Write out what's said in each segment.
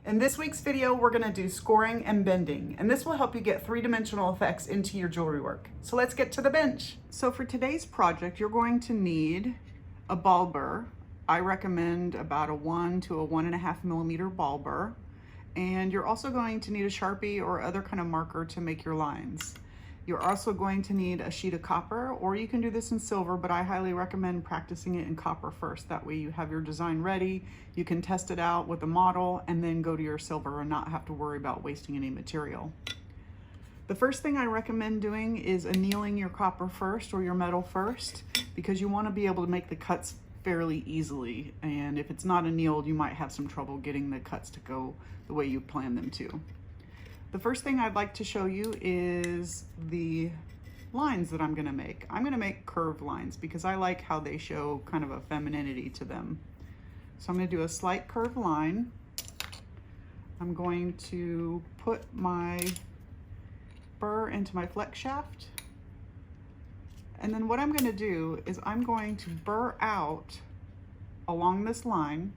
In this week's video, we're gonna do scoring and bending, and this will help you get three-dimensional effects into your jewelry work. So let's get to the bench. So for today's project, you're going to need a ball burr. I recommend about a 1 to a 1.5 millimeter ball burr. And you're also going to need a Sharpie or other kind of marker to make your lines. You're also going to need a sheet of copper, or you can do this in silver, but I highly recommend practicing it in copper first. That way you have your design ready, you can test it out with a model, and then go to your silver and not have to worry about wasting any material. The first thing I recommend doing is annealing your copper first, or your metal first, because you want to be able to make the cuts fairly easily. And if it's not annealed, you might have some trouble getting the cuts to go the way you plan them to. The first thing I'd like to show you is the lines that I'm gonna make. I'm gonna make curved lines because I like how they show kind of a femininity to them. So I'm gonna do a slight curved line. I'm going to put my burr into my flex shaft. And then what I'm gonna do is I'm going to burr out along this line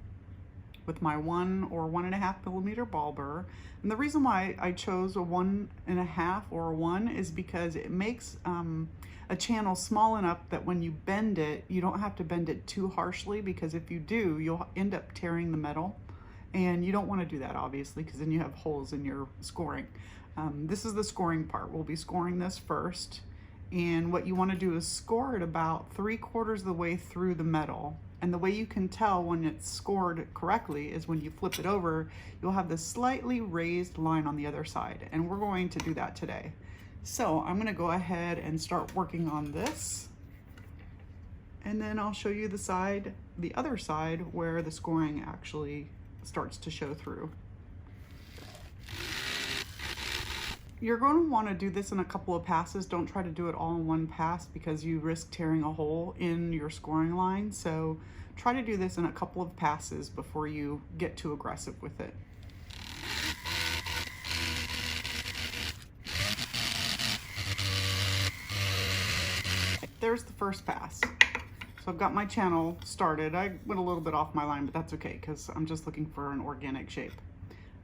with my 1 or 1.5 millimeter ball burr. And the reason why I chose a 1.5 or a 1 is because it makes a channel small enough that when you bend it, you don't have to bend it too harshly, because if you do, you'll end up tearing the metal. And you don't want to do that, obviously, because then you have holes in your scoring. This is the scoring part. We'll be scoring this first. And what you want to do is score it about 3/4 of the way through the metal. And the way you can tell when it's scored correctly is when you flip it over, you'll have this slightly raised line on the other side. And we're going to do that today. So I'm gonna go ahead and start working on this. And then I'll show you the other side where the scoring actually starts to show through. You're going to want to do this in a couple of passes. Don't try to do it all in one pass because you risk tearing a hole in your scoring line. So try to do this in a couple of passes before you get too aggressive with it. There's the first pass. So I've got my channel started. I went a little bit off my line, but that's okay because I'm just looking for an organic shape.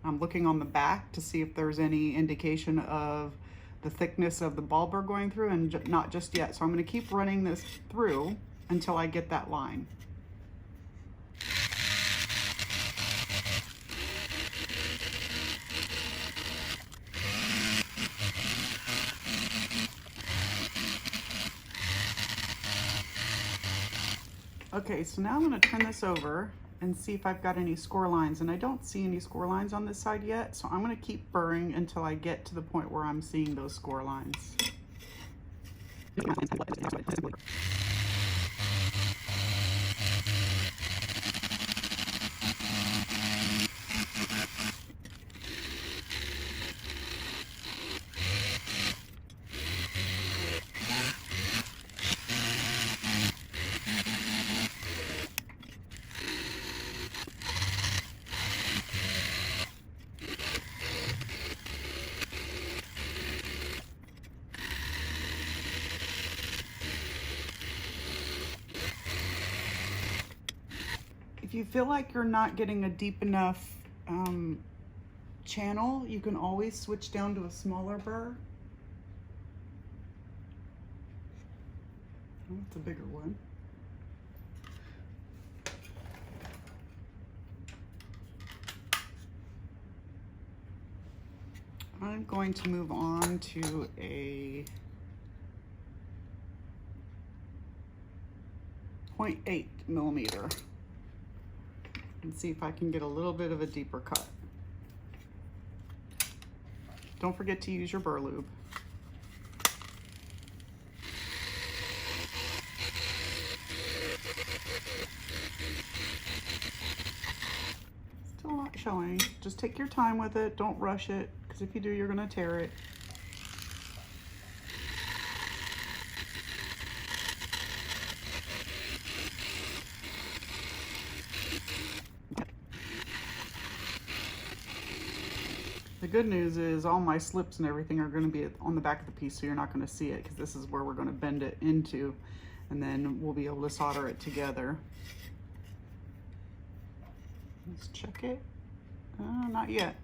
I'm looking on the back to see if there's any indication of the thickness of the ball burr going through, and not just yet. So I'm going to keep running this through until I get that line. Okay, so now I'm going to turn this over and see if I've got any score lines, and I don't see any score lines on this side yet, so I'm going to keep burring until I get to the point where I'm seeing those score lines. If you feel like you're not getting a deep enough channel, you can always switch down to a smaller burr. Oh, that's a bigger one. I'm going to move on to a 0.8 millimeter. And see if I can get a little bit of a deeper cut. Don't forget to use your burr lube. Still not showing. Just take your time with it. Don't rush it, because if you do, you're going to tear it. The good news is all my slips and everything are going to be on the back of the piece, so you're not going to see it, because this is where we're going to bend it into, and then we'll be able to solder it together. Let's check it. Not yet.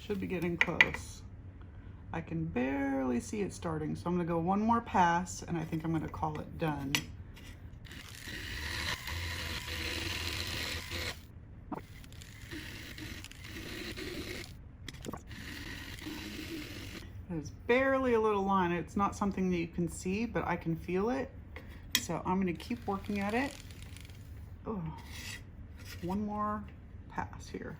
Should be getting close. I can barely see it starting, so I'm gonna go one more pass and I think I'm gonna call it done. There's barely a little line. It's not something that you can see, but I can feel it. So I'm gonna keep working at it. Oh, one more pass here.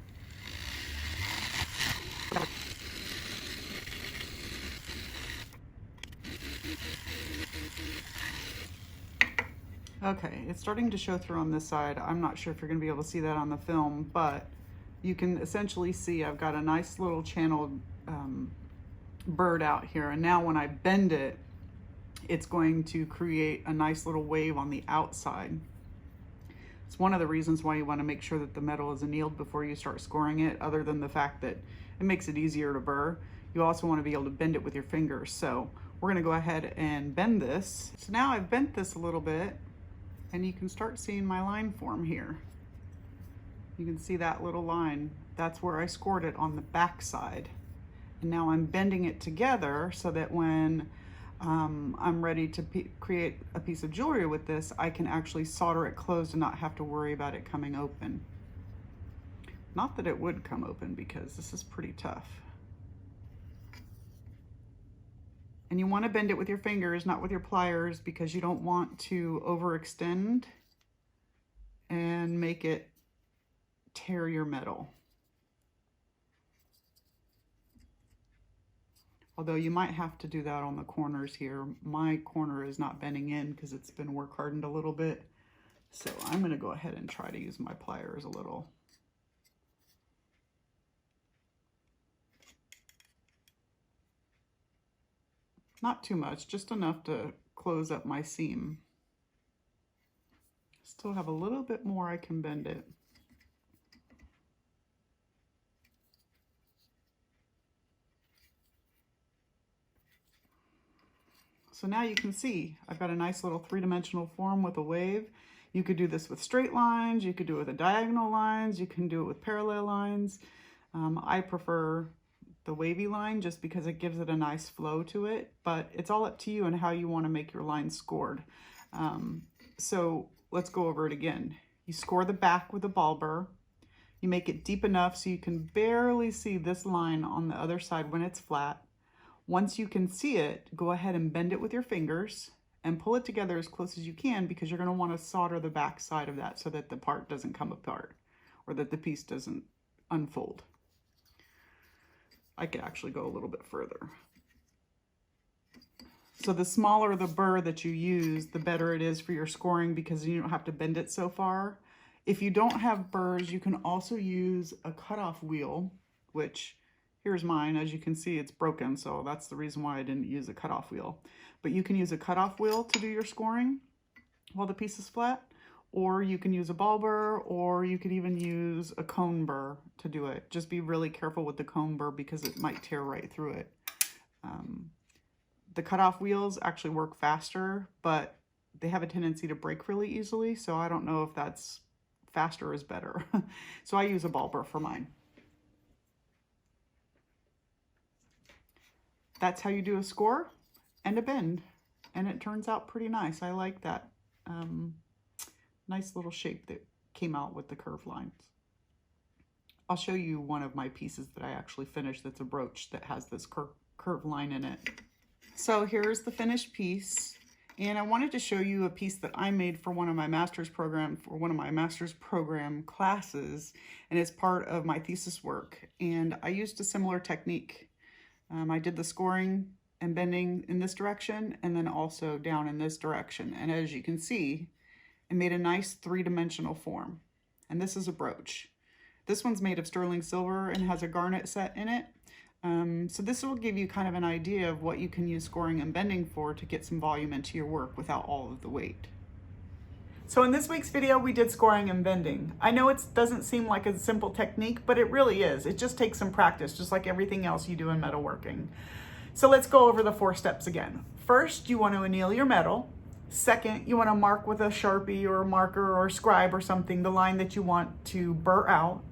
Okay, it's starting to show through on this side. I'm not sure if you're gonna be able to see that on the film, but you can essentially see I've got a nice little channeled bird out here. And now when I bend it, it's going to create a nice little wave on the outside. It's one of the reasons why you want to make sure that the metal is annealed before you start scoring it, other than the fact that it makes it easier to burr. You also want to be able to bend it with your fingers. So we're going to go ahead and bend this. So now I've bent this a little bit and you can start seeing my line form here. You can see that little line. That's where I scored it on the back side. And now I'm bending it together so that when I'm ready to create a piece of jewelry with this, I can actually solder it closed and not have to worry about it coming open. Not that it would come open because this is pretty tough. And you want to bend it with your fingers, not with your pliers, because you don't want to overextend and make it tear your metal. Although you might have to do that on the corners here. My corner is not bending in because it's been work hardened a little bit. So I'm going to go ahead and try to use my pliers a little. Not too much, just enough to close up my seam. Still have a little bit more I can bend it. So now you can see I've got a nice little three-dimensional form with a wave. You could do this with straight lines, you could do it with diagonal lines, you can do it with parallel lines. I prefer the wavy line just because it gives it a nice flow to it, but it's all up to you and how you want to make your line scored. So let's go over it again. You score the back with a ball burr. You make it deep enough so you can barely see this line on the other side when it's flat. Once you can see it, go ahead and bend it with your fingers and pull it together as close as you can, because you're going to want to solder the back side of that so that the part doesn't come apart or that the piece doesn't unfold. I could actually go a little bit further. So the smaller the burr that you use, the better it is for your scoring, because you don't have to bend it so far. If you don't have burrs, you can also use a cutoff wheel, which here's mine. As you can see, it's broken, so that's the reason why I didn't use a cutoff wheel. But you can use a cutoff wheel to do your scoring while the piece is flat, or you can use a ball burr, or you could even use a cone burr to do it. Just be really careful with the cone burr because it might tear right through it. The cutoff wheels actually work faster, but they have a tendency to break really easily, so I don't know if that's faster is better. So I use a ball burr for mine. That's how you do a score and a bend, and it turns out pretty nice. I like that nice little shape that came out with the curved lines. I'll show you one of my pieces that I actually finished that's a brooch that has this curved line in it. So here's the finished piece, and I wanted to show you a piece that I made for one of my master's program classes, and it's part of my thesis work. And I used a similar technique. I did the scoring and bending in this direction and then also down in this direction. And as you can see, it made a nice three-dimensional form. And this is a brooch. This one's made of sterling silver and has a garnet set in it. So this will give you kind of an idea of what you can use scoring and bending for to get some volume into your work without all of the weight. So in this week's video, we did scoring and bending. I know it doesn't seem like a simple technique, but it really is. It just takes some practice, just like everything else you do in metalworking. So let's go over the 4 steps again. First, you want to anneal your metal. Second, you want to mark with a Sharpie or a marker or a scribe or something the line that you want to burr out.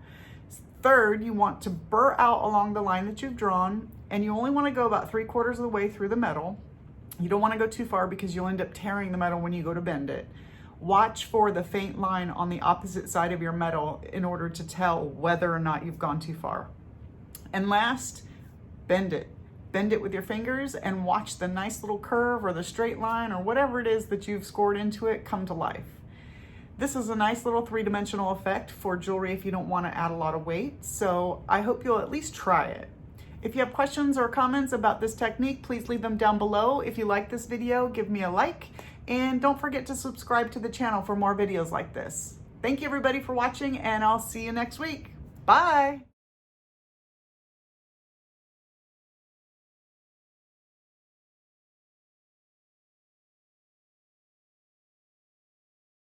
Third, you want to burr out along the line that you've drawn, and you only want to go about 3/4 of the way through the metal. You don't want to go too far because you'll end up tearing the metal when you go to bend it. Watch for the faint line on the opposite side of your metal in order to tell whether or not you've gone too far. And last, bend it. Bend it with your fingers and watch the nice little curve or the straight line or whatever it is that you've scored into it come to life. This is a nice little 3-dimensional effect for jewelry if you don't want to add a lot of weight, so I hope you'll at least try it. If you have questions or comments about this technique, please leave them down below. If you like this video, give me a like, and don't forget to subscribe to the channel for more videos like this. Thank you everybody for watching, and I'll see you next week. Bye!